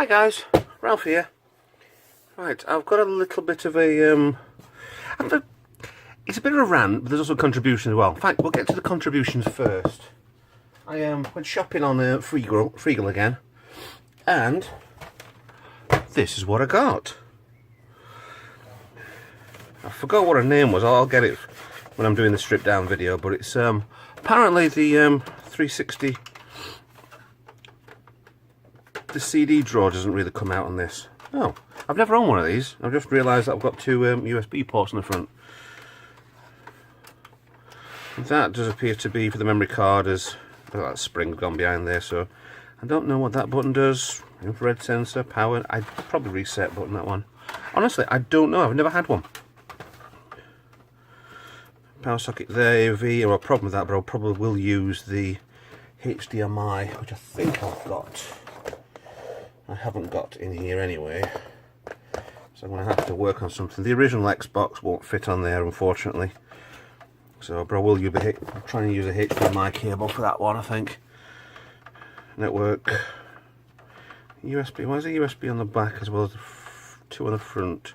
Hi guys, Ralph here. Right, I've got a little bit of a, it's a bit of a rant, but there's also a contribution as well. In fact, we'll get to the contributions first. I went shopping on Freegal again, and this is what I got. I forgot what her name was. I'll get it when I'm doing the strip down video, but it's apparently the 360. The CD drawer doesn't really come out on this. Oh, I've never owned one of these. I've just realised that I've got two USB ports on the front. That does appear to be for the memory card, as that spring's gone behind there, so I don't know what that button does. Infrared sensor, power. I'd probably reset button, that one. Honestly, I don't know. I've never had one. Power socket there, AV. Well, problem with that, but I probably will use the HDMI, which I think I've got. I haven't got in here anyway, so I'm going to have to work on something. The original Xbox won't fit on there, unfortunately, so but I will use I'm trying to use a HDMI cable for that one, I think. Network, USB. Why is there USB on the back as well as two on the front?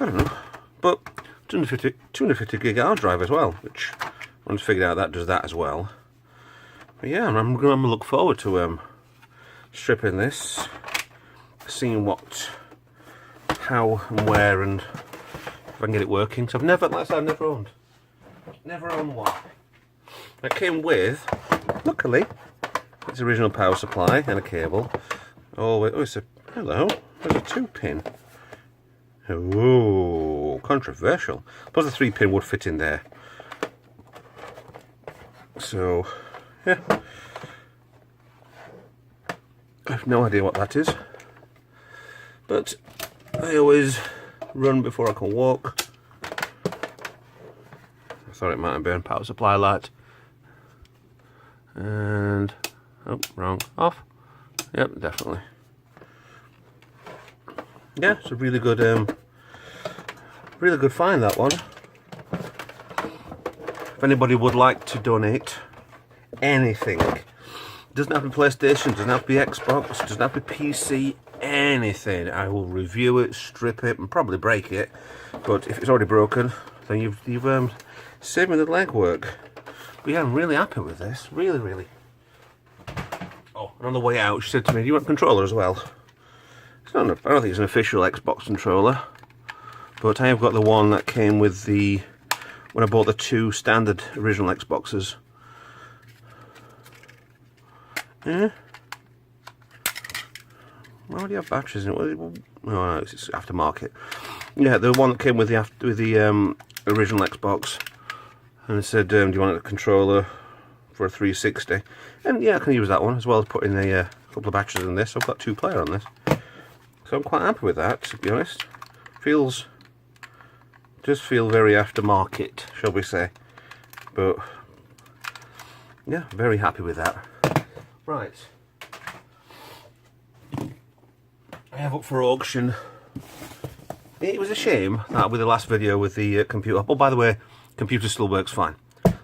I don't know, but 250 gig hard drive as well, which once figured out that does that as well. But yeah, I'm going to look forward to stripping this, seeing how and where, and if I can get it working. So I've never, like I said, never owned one. It came with, luckily, its original power supply and a cable. Oh, it's a, hello, there's a 2-pin. Oh, controversial. Plus the 3-pin would fit in there. So, yeah. I have no idea what that is, but I always run before I can walk. I thought it might have been power supply light, and oh, wrong, off. Yep, definitely. Yeah, it's a really good find, that one. If anybody would like to donate anything. Doesn't have to be PlayStation, doesn't have to be Xbox, doesn't have to be PC, anything. I will review it, strip it, and probably break it. But if it's already broken, then you've saved me the legwork. But yeah, I'm really happy with this. Really, really. Oh, and on the way out, she said to me, "Do you want a controller as well?" It's not. I don't think it's an official Xbox controller, but I have got the one that came with the when I bought the two standard original Xboxes. Yeah. Why would you have batteries in it? Oh no, it's aftermarket. Yeah, the one that came with the original Xbox, and it said, "Do you want a controller for a 360?" And yeah, I can use that one as well as putting a couple of batteries in this. So I've got 2-player on this, so I'm quite happy with that. To be honest, does feel very aftermarket, shall we say? But yeah, very happy with that. Right, I have up for auction. It was a shame that with the last video with the computer. Oh, by the way, computer still works fine,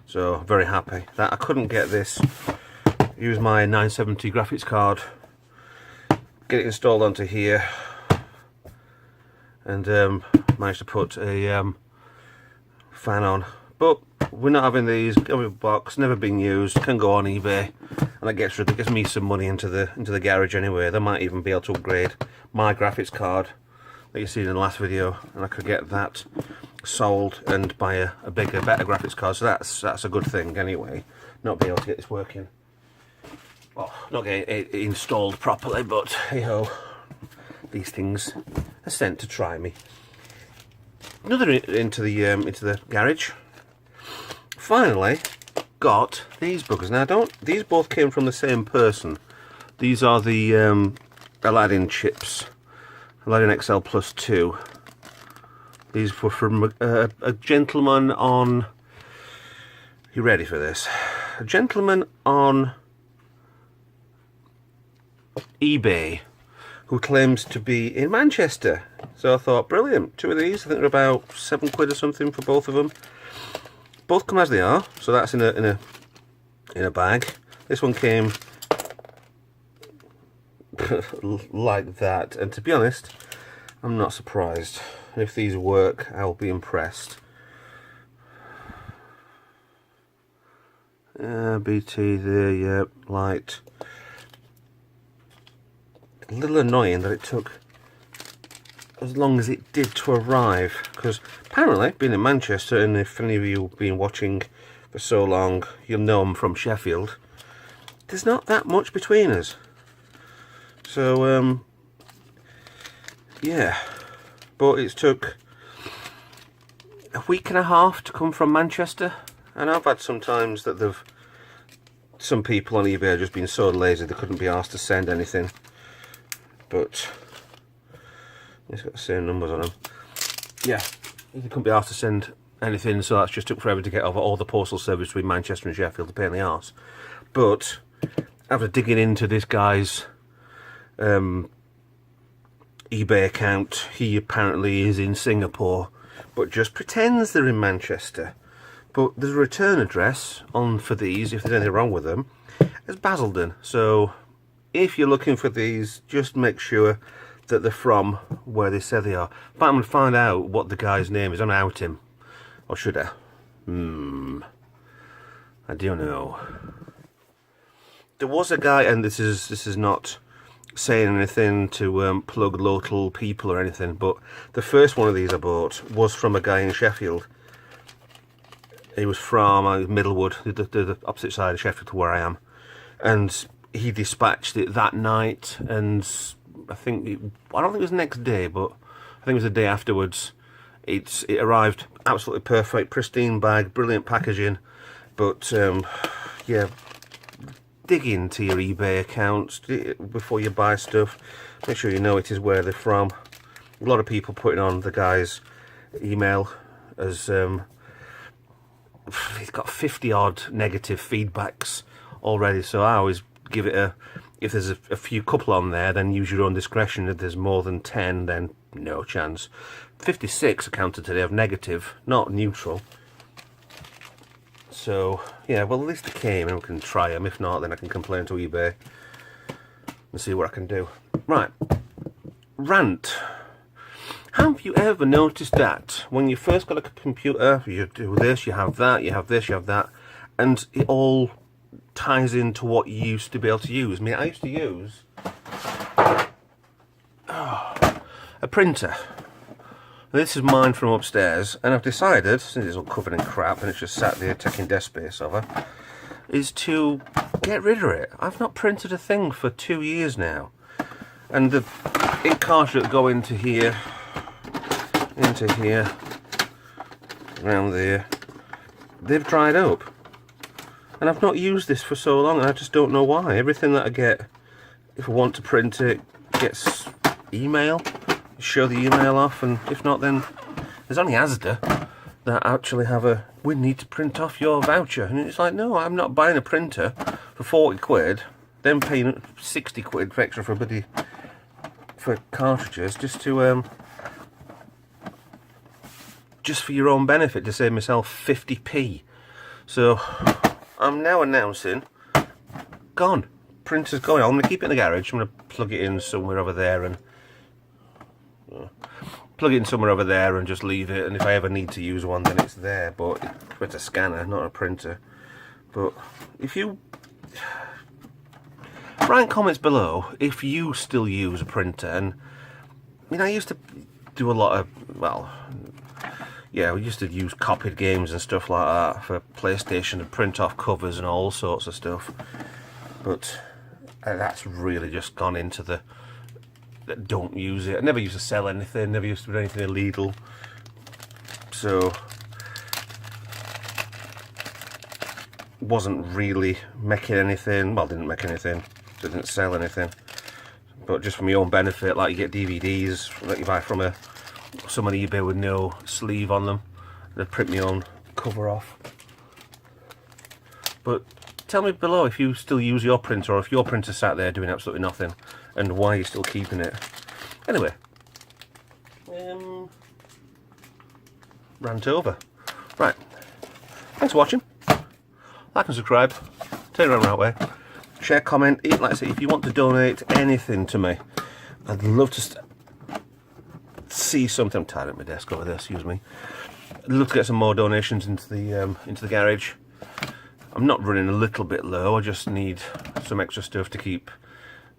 so very happy that I couldn't get this. Use my 970 graphics card, get it installed onto here, and managed to put a fan on. But we're not having these. Box, never been used. Can go on eBay, and that gets me some money into the garage anyway. They might even be able to upgrade my graphics card that you seen in the last video, and I could get that sold and buy a bigger, better graphics card. So that's a good thing anyway. Not be able to get this working. Well, not getting it installed properly, but hey ho, these things are sent to try me. Another into the garage. Finally got these buggers. Now these both came from the same person. These are the Aladdin chips, Aladdin XL Plus 2. These were from a gentleman on, you ready for this? A gentleman on eBay who claims to be in Manchester. So I thought, brilliant, 2 of these. I think they're about £7 or something for both of them. Both come as they are, so that's in a bag. This one came like that. And to be honest, I'm not surprised. If these work, I'll be impressed. BT there, yeah, light. A little annoying that it took as long as it did to arrive, because apparently, being in Manchester, and if any of you have been watching for so long, you'll know I'm from Sheffield, there's not that much between us. So, yeah, but it took a week and a half to come from Manchester, and I've had some times that some people on eBay have just been so lazy they couldn't be asked to send anything, but it's got the same numbers on them. Yeah, they couldn't be asked to send anything, so that's just took forever to get over all the postal service between Manchester and Sheffield, a pain in the arse. But after digging into this guy's eBay account, he apparently is in Singapore, but just pretends they're in Manchester. But there's a return address on for these, if there's anything wrong with them, as Basildon. So if you're looking for these, just make sure that they're from where they say they are. But I'm going to find out what the guy's name is. I'm going to out him. Or should I? I don't know. There was a guy, and this is not saying anything to plug local people or anything, but the first one of these I bought was from a guy in Sheffield. He was from Middlewood, the opposite side of Sheffield to where I am, and he dispatched it that night, and I don't think it was the next day, but I think it was the day afterwards. It arrived absolutely perfect, pristine bag, brilliant packaging, but yeah, dig into your eBay accounts before you buy stuff. Make sure you know it is where they're from. A lot of people putting on the guy's email as he's got 50 odd negative feedbacks already, so I always give it if there's a few couple on there, then use your own discretion. If there's more than 10, then no chance. 56 are counted today of negative, not neutral. So yeah, well, at least they came and we can try them. If not, then I can complain to eBay and see what I can do. Right, Rant. Have you ever noticed that when you first got a computer, you do this, you have that, you have this, you have that, and it all ties into what you used to be able to use? I mean, I used to use a printer. This is mine from upstairs, and I've decided, since it's all covered in crap and it's just sat there taking desk space over, is to get rid of it. I've not printed a thing for 2 years now, and the ink cartridge that go into here, around there, they've dried up, and I've not used this for so long, and I just don't know why. Everything that I get, if I want to print it, gets email. Show the email off, and if not, then there's only Asda that actually have a, we need to print off your voucher, and it's like, no, I'm not buying a printer for 40 quid, then paying 60 quid for extra for cartridges just to just for your own benefit, to save myself 50p. So I'm now announcing, gone. Printer's going. I'm going to keep it in the garage. I'm going to plug it in somewhere over there and just leave it, and if I ever need to use one, then it's there. But it's a scanner, not a printer. But if you write comments below if you still use a printer. And I mean, I used to do a lot of, well, yeah, we used to use copied games and stuff like that for PlayStation, and print off covers and all sorts of stuff. But that's really just gone into the don't use it. I never used to sell anything, never used to do anything illegal. So wasn't really making anything. Well, didn't make anything, didn't sell anything. But just for my own benefit, like you get DVDs that you buy from someone on eBay with no sleeve on them. They'd print my own cover off. But tell me below if you still use your printer, or if your printer sat there doing absolutely nothing, and why you're still keeping it. Anyway, rant over. Right, thanks for watching. Like and subscribe. Turn around the right way. share, comment. Like I say, if you want to donate anything to me, I'd love to see something. I'm tied at my desk over there, excuse me. I'd love to get some more donations into the garage. I'm not running a little bit low, I just need some extra stuff to keep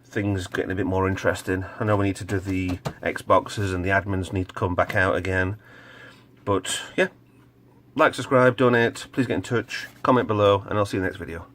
things getting a bit more interesting. I know we need to do the Xboxes and the admins need to come back out again. But yeah, like, subscribe, donate, please get in touch, comment below, and I'll see you in the next video.